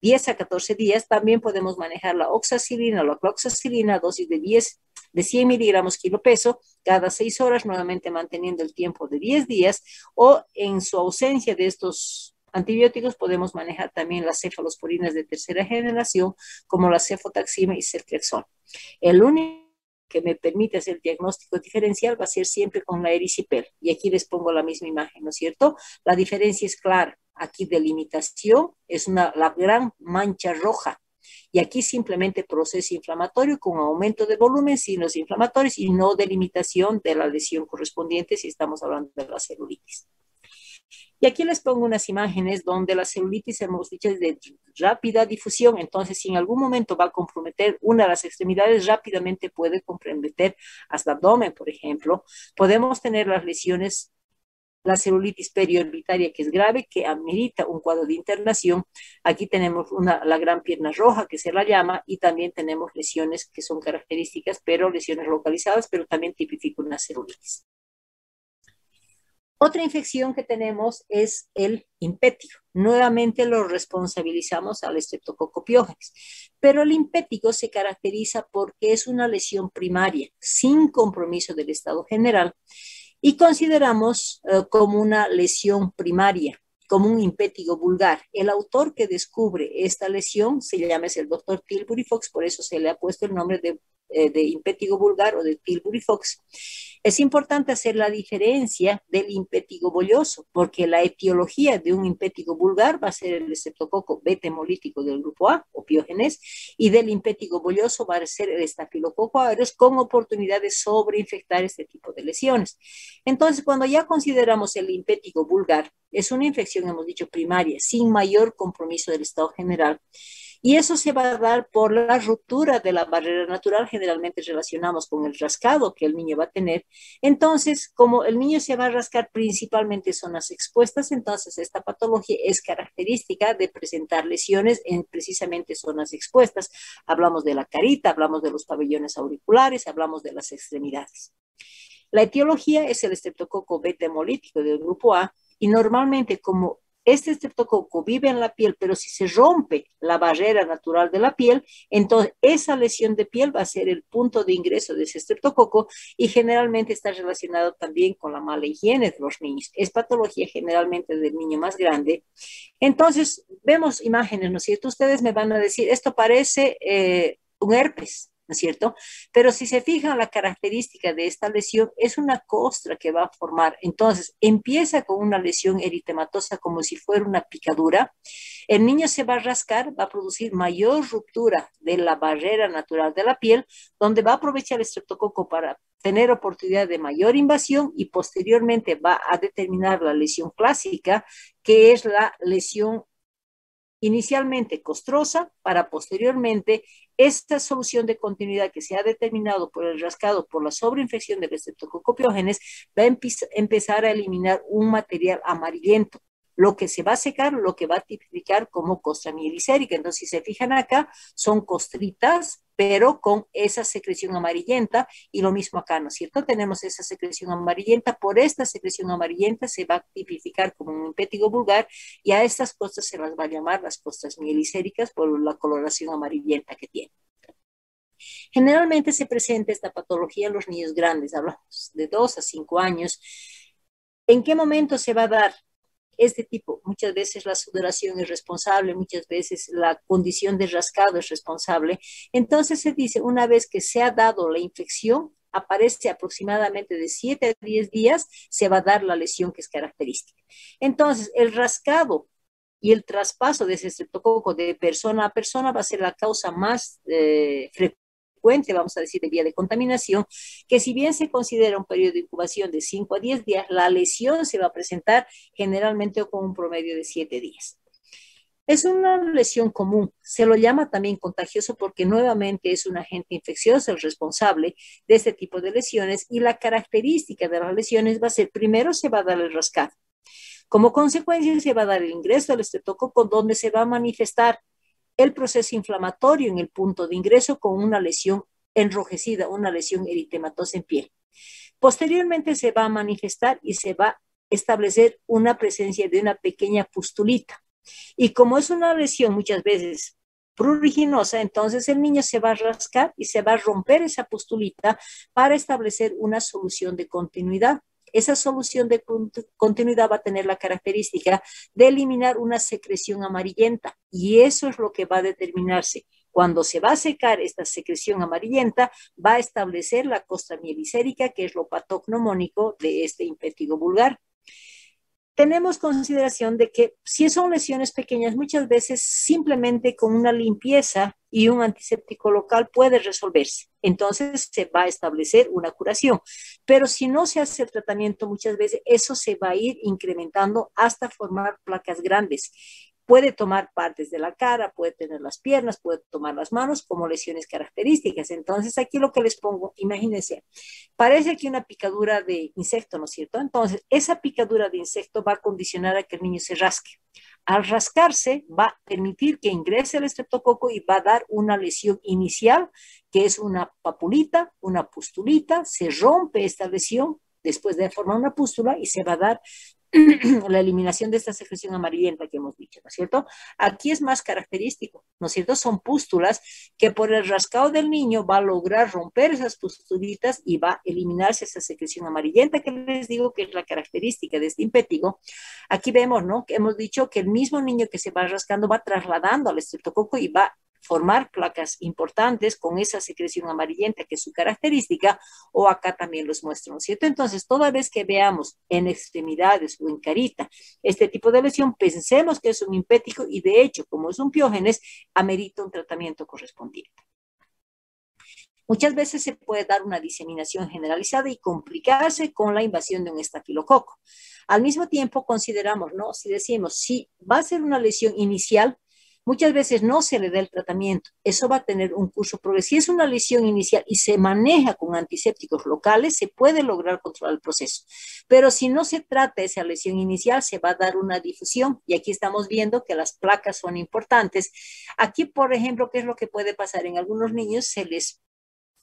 10 a 14 días. También podemos manejar la oxacilina o la cloxacilina, dosis de 100 miligramos kilo peso cada 6 horas, nuevamente manteniendo el tiempo de 10 días, o en su ausencia de estos antibióticos podemos manejar también las cefalosporinas de tercera generación, como la cefotaxima y ceftriaxona. El único que me permite hacer el diagnóstico diferencial va a ser siempre con la erisipela. Y aquí les pongo la misma imagen, ¿no es cierto? La diferencia es clara. Aquí delimitación es la gran mancha roja. Y aquí simplemente proceso inflamatorio con aumento de volumen, signos inflamatorios y no delimitación de la lesión correspondiente si estamos hablando de la celulitis. Y aquí les pongo unas imágenes donde la celulitis, hemos dicho, es de rápida difusión. Entonces, si en algún momento va a comprometer una de las extremidades, rápidamente puede comprometer hasta el abdomen, por ejemplo. Podemos tener las lesiones, la celulitis periorbitaria, que es grave, que amerita un cuadro de internación. Aquí tenemos la gran pierna roja, que se la llama, y también tenemos lesiones que son características, pero lesiones localizadas, pero también tipifica una celulitis. Otra infección que tenemos es el impétigo. Nuevamente lo responsabilizamos al Streptococcus pyogenes, pero el impétigo se caracteriza porque es una lesión primaria, sin compromiso del estado general, y consideramos como una lesión primaria, como un impétigo vulgar. El autor que descubre esta lesión se llama el doctor Tilbury Fox, por eso se le ha puesto el nombre de impétigo vulgar o de Tilbury Fox. Es importante hacer la diferencia del impétigo bolloso, porque la etiología de un impétigo vulgar va a ser el estreptococo beta hemolítico del grupo A, o pyogenes, y del impétigo bolloso va a ser el estafilococo aureus, con oportunidad de sobreinfectar este tipo de lesiones. Entonces, cuando ya consideramos el impétigo vulgar, es una infección, hemos dicho, primaria, sin mayor compromiso del estado general. Y eso se va a dar por la ruptura de la barrera natural, generalmente relacionamos con el rascado que el niño va a tener. Entonces, como el niño se va a rascar principalmente zonas expuestas, entonces esta patología es característica de presentar lesiones en precisamente zonas expuestas. Hablamos de la carita, hablamos de los pabellones auriculares, hablamos de las extremidades. La etiología es el estreptococo beta hemolítico del grupo A, y normalmente como este estreptococo vive en la piel, pero si se rompe la barrera natural de la piel, entonces esa lesión de piel va a ser el punto de ingreso de ese estreptococo y generalmente está relacionado también con la mala higiene de los niños. Es patología generalmente del niño más grande. Entonces, vemos imágenes, ¿no es cierto? Ustedes me van a decir, esto parece un herpes, ¿no es cierto? Pero si se fijan, la característica de esta lesión es una costra que va a formar. Entonces, empieza con una lesión eritematosa como si fuera una picadura. El niño se va a rascar, va a producir mayor ruptura de la barrera natural de la piel, donde va a aprovechar el estreptococo para tener oportunidad de mayor invasión y posteriormente va a determinar la lesión clásica, que es la lesión inicialmente costrosa para posteriormente esta solución de continuidad que se ha determinado por el rascado por la sobreinfección del estreptococopiógenes va a empezar a eliminar un material amarillento. Lo que se va a secar, lo que va a tipificar como costra mielicérica. Entonces, si se fijan acá, son costritas, pero con esa secreción amarillenta, y lo mismo acá, ¿no es cierto? Tenemos esa secreción amarillenta, por esta secreción amarillenta se va a tipificar como un impétigo vulgar, y a estas costras se las va a llamar las costras mielicéricas por la coloración amarillenta que tienen. Generalmente se presenta esta patología en los niños grandes, hablamos de 2 a 5 años. ¿En qué momento se va a dar? Este tipo, muchas veces la sudoración es responsable, muchas veces la condición de rascado es responsable. Entonces se dice, una vez que se ha dado la infección, aparece aproximadamente de 7 a 10 días, se va a dar la lesión que es característica. Entonces, el rascado y el traspaso de ese estreptococo de persona a persona va a ser la causa más frecuente, vamos a decir, de vía de contaminación, que si bien se considera un periodo de incubación de 5 a 10 días, la lesión se va a presentar generalmente con un promedio de 7 días. Es una lesión común, se lo llama también contagioso porque nuevamente es un agente infeccioso el responsable de este tipo de lesiones, y la característica de las lesiones va a ser, primero se va a dar el rascado. Como consecuencia se va a dar el ingreso al estreptococo, donde se va a manifestar el proceso inflamatorio en el punto de ingreso con una lesión enrojecida, una lesión eritematosa en piel. Posteriormente se va a manifestar y se va a establecer una presencia de una pequeña pustulita. Y como es una lesión muchas veces pruriginosa, entonces el niño se va a rascar y se va a romper esa pustulita para establecer una solución de continuidad. Esa solución de continuidad va a tener la característica de eliminar una secreción amarillenta, y eso es lo que va a determinarse. Cuando se va a secar esta secreción amarillenta, va a establecer la costra mielicérica, que es lo patognomónico de este impétigo vulgar. Tenemos consideración de que si son lesiones pequeñas, muchas veces simplemente con una limpieza y un antiséptico local puede resolverse. Entonces se va a establecer una curación. Pero si no se hace el tratamiento, muchas veces eso se va a ir incrementando hasta formar placas grandes. Puede tomar partes de la cara, puede tener las piernas, puede tomar las manos como lesiones características. Entonces aquí lo que les pongo, imagínense, parece que una picadura de insecto, ¿no es cierto? Entonces, esa picadura de insecto va a condicionar a que el niño se rasque. Al rascarse, va a permitir que ingrese el estreptococo y va a dar una lesión inicial, que es una papulita, una pustulita. Se rompe esta lesión después de formar una pústula y se va a dar la eliminación de esta secreción amarillenta que hemos dicho, ¿no es cierto? Aquí es más característico, ¿no es cierto? Son pústulas que por el rascado del niño va a lograr romper esas pustulitas y va a eliminarse esa secreción amarillenta que les digo que es la característica de este impétigo. Aquí vemos, ¿no? Que hemos dicho que el mismo niño que se va rascando va trasladando al estreptococo y va formar placas importantes con esa secreción amarillenta que es su característica, o acá también los muestro, ¿no es cierto? Entonces, toda vez que veamos en extremidades o en carita este tipo de lesión, pensemos que es un impético y de hecho, como es un piógenes, amerita un tratamiento correspondiente. Muchas veces se puede dar una diseminación generalizada y complicarse con la invasión de un estafilococo. Al mismo tiempo, consideramos, ¿no? Si decimos, si va a ser una lesión inicial, muchas veces no se le da el tratamiento. Eso va a tener un curso progresivo. Si es una lesión inicial y se maneja con antisépticos locales, se puede lograr controlar el proceso. Pero si no se trata esa lesión inicial, se va a dar una difusión. Y aquí estamos viendo que las placas son importantes. Aquí, por ejemplo, ¿qué es lo que puede pasar? En algunos niños se les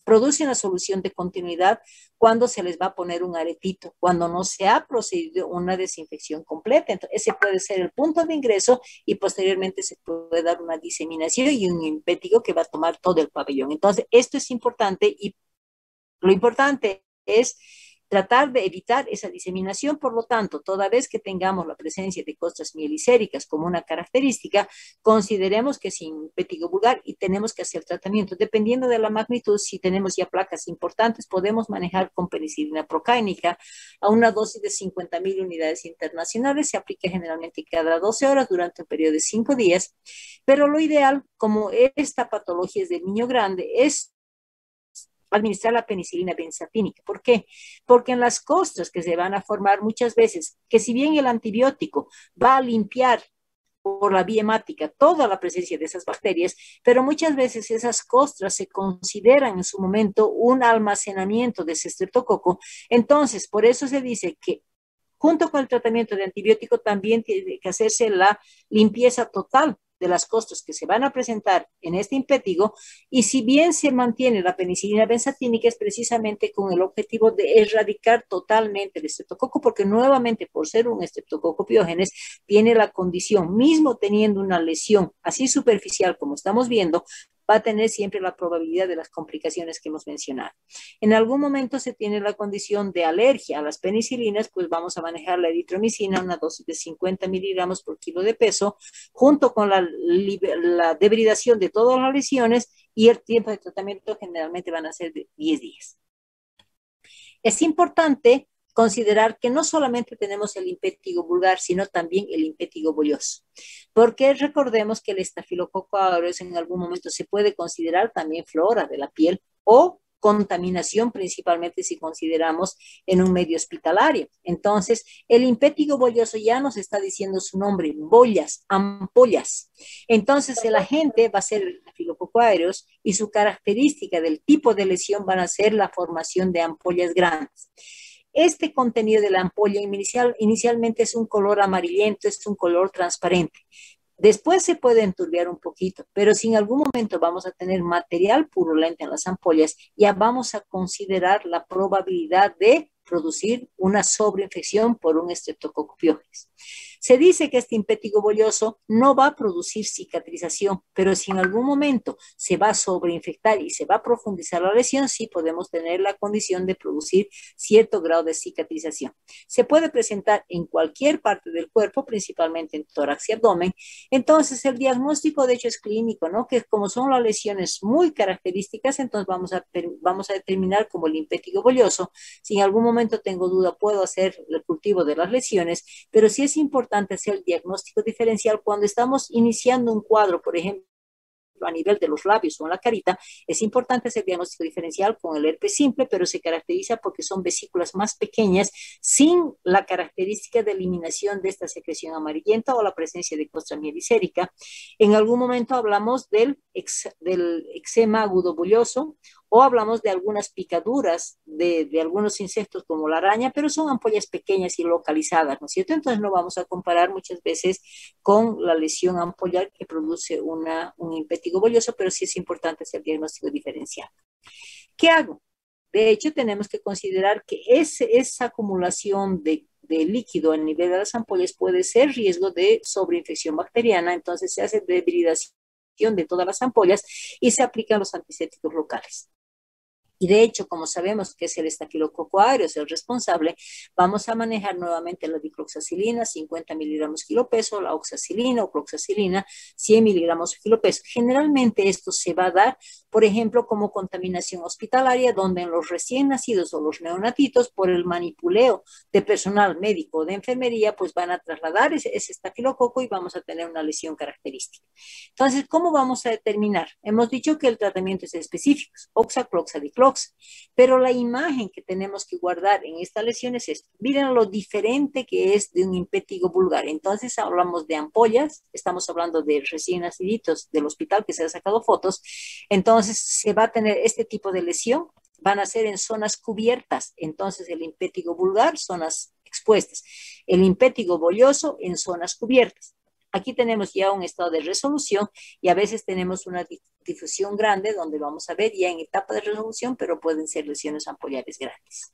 produce una solución de continuidad cuando se les va a poner un aretito, cuando no se ha procedido una desinfección completa. Entonces, ese puede ser el punto de ingreso y posteriormente se puede dar una diseminación y un impétigo que va a tomar todo el pabellón. Entonces, esto es importante y lo importante es tratar de evitar esa diseminación. Por lo tanto, toda vez que tengamos la presencia de costras mielicéricas como una característica, consideremos que es impétigo vulgar y tenemos que hacer tratamiento. Dependiendo de la magnitud, si tenemos ya placas importantes, podemos manejar con penicilina procáinica a una dosis de 50.000 unidades internacionales. Se aplica generalmente cada 12 horas durante un periodo de 5 días. Pero lo ideal, como esta patología es del niño grande, es administrar la penicilina benzatínica. ¿Por qué? Porque en las costras que se van a formar muchas veces, que si bien el antibiótico va a limpiar por la vía hemática toda la presencia de esas bacterias, pero muchas veces esas costras se consideran en su momento un almacenamiento de ese estreptococo. Entonces, por eso se dice que junto con el tratamiento de antibiótico también tiene que hacerse la limpieza total de las costras que se van a presentar en este impétigo, y si bien se mantiene la penicilina benzatínica es precisamente con el objetivo de erradicar totalmente el estreptococo, porque nuevamente por ser un estreptococo piógenes tiene la condición, mismo teniendo una lesión así superficial como estamos viendo, va a tener siempre la probabilidad de las complicaciones que hemos mencionado. En algún momento se tiene la condición de alergia a las penicilinas, pues vamos a manejar la eritromicina, una dosis de 50 miligramos por kilo de peso, junto con la debridación de todas las lesiones, y el tiempo de tratamiento generalmente van a ser de 10 días. Es importante considerar que no solamente tenemos el impétigo vulgar, sino también el impétigo bolloso. Porque recordemos que el estafilococo aureus en algún momento se puede considerar también flora de la piel o contaminación, principalmente si consideramos en un medio hospitalario. Entonces, el impétigo bolloso ya nos está diciendo su nombre, bollas, ampollas. Entonces, el agente va a ser el estafilococo aureus y su característica del tipo de lesión van a ser la formación de ampollas grandes. Este contenido de la ampolla inicialmente es un color amarillento, es un color transparente. Después se puede enturbiar un poquito, pero si en algún momento vamos a tener material purulento en las ampollas, ya vamos a considerar la probabilidad de producir una sobreinfección por un Streptococcus pyogenes. Se dice que este impétigo bolloso no va a producir cicatrización, pero si en algún momento se va a sobreinfectar y se va a profundizar la lesión, sí podemos tener la condición de producir cierto grado de cicatrización. Se puede presentar en cualquier parte del cuerpo, principalmente en tórax y abdomen. Entonces, el diagnóstico de hecho es clínico, ¿no? Que como son las lesiones muy características, entonces vamos a determinar como el impétigo bolloso. Si en algún momento tengo duda, puedo hacer el cultivo de las lesiones, pero sí es importante hacer el diagnóstico diferencial cuando estamos iniciando un cuadro, por ejemplo, a nivel de los labios o en la carita. Es importante hacer diagnóstico diferencial con el herpes simple, pero se caracteriza porque son vesículas más pequeñas sin la característica de eliminación de esta secreción amarillenta o la presencia de costra mielicérica. En algún momento hablamos del eczema agudo bulloso, o hablamos de algunas picaduras de algunos insectos como la araña, pero son ampollas pequeñas y localizadas, ¿no es cierto? Entonces no vamos a comparar muchas veces con la lesión ampollar que produce un impétigo bolloso, pero sí es importante hacer diagnóstico diferencial. ¿Qué hago? De hecho, tenemos que considerar que esa acumulación de líquido a nivel de las ampollas puede ser riesgo de sobreinfección bacteriana, entonces se hace debridación de todas las ampollas y se aplican los antisépticos locales. Y de hecho, como sabemos que es el estafilococo aureus el responsable, vamos a manejar nuevamente la dicloxacilina, 50 miligramos kilo peso, la oxacilina o cloxacilina, 100 miligramos kilo peso. Generalmente esto se va a dar, por ejemplo, como contaminación hospitalaria, donde en los recién nacidos o los neonatitos, por el manipuleo de personal médico o de enfermería, pues van a trasladar ese estafilococo y vamos a tener una lesión característica. Entonces, ¿cómo vamos a determinar? Hemos dicho que el tratamiento es específico, oxa, cloxa, dicloxa. Pero la imagen que tenemos que guardar en esta lesión es esto. Miren lo diferente que es de un impétigo vulgar. Entonces hablamos de ampollas, estamos hablando de recién naciditos del hospital que se han sacado fotos. Entonces se va a tener este tipo de lesión, van a ser en zonas cubiertas. Entonces el impétigo vulgar, zonas expuestas. El impétigo bolloso en zonas cubiertas. aquí tenemos ya un estado de resolución y a veces tenemos una difusión grande donde vamos a ver ya en etapa de resolución, pero pueden ser lesiones ampollares grandes.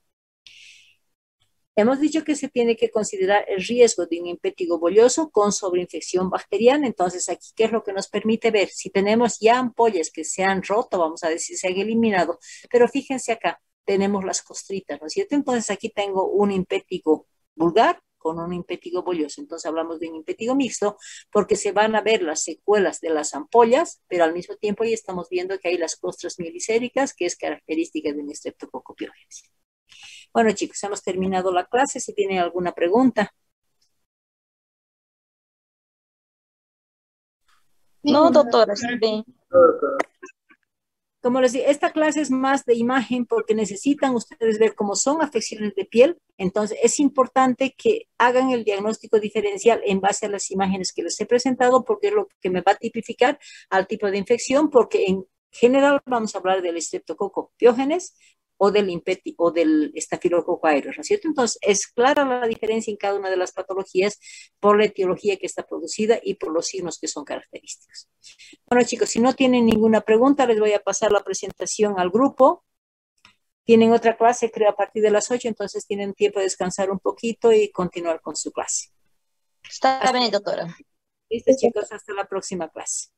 Hemos dicho que se tiene que considerar el riesgo de un impétigo bolloso con sobreinfección bacteriana. Entonces, aquí, ¿qué es lo que nos permite ver? Si tenemos ya ampollas que se han roto, vamos a decir, se han eliminado, pero fíjense acá, tenemos las costritas, ¿no es cierto? Entonces, aquí tengo un impétigo vulgar con un impétigo bolloso. Entonces, hablamos de un impétigo mixto porque se van a ver las secuelas de las ampollas, pero al mismo tiempo ya estamos viendo que hay las costras mielicéricas, que es característica de un Streptococcus pyogenes. Bueno, chicos, hemos terminado la clase. Si tienen alguna pregunta. No, doctora, está bien. Como les digo, esta clase es más de imagen porque necesitan ustedes ver cómo son afecciones de piel. Entonces, es importante que hagan el diagnóstico diferencial en base a las imágenes que les he presentado porque es lo que me va a tipificar al tipo de infección, porque en general vamos a hablar del Streptococcus pyogenes o del estafilococo aureus, ¿no es cierto? Entonces, es clara la diferencia en cada una de las patologías por la etiología que está producida y por los signos que son característicos. Bueno, chicos, si no tienen ninguna pregunta, les voy a pasar la presentación al grupo. Tienen otra clase, creo, a partir de las 8, entonces tienen tiempo de descansar un poquito y continuar con su clase. Está bien, doctora. Listo, chicos, hasta la próxima clase.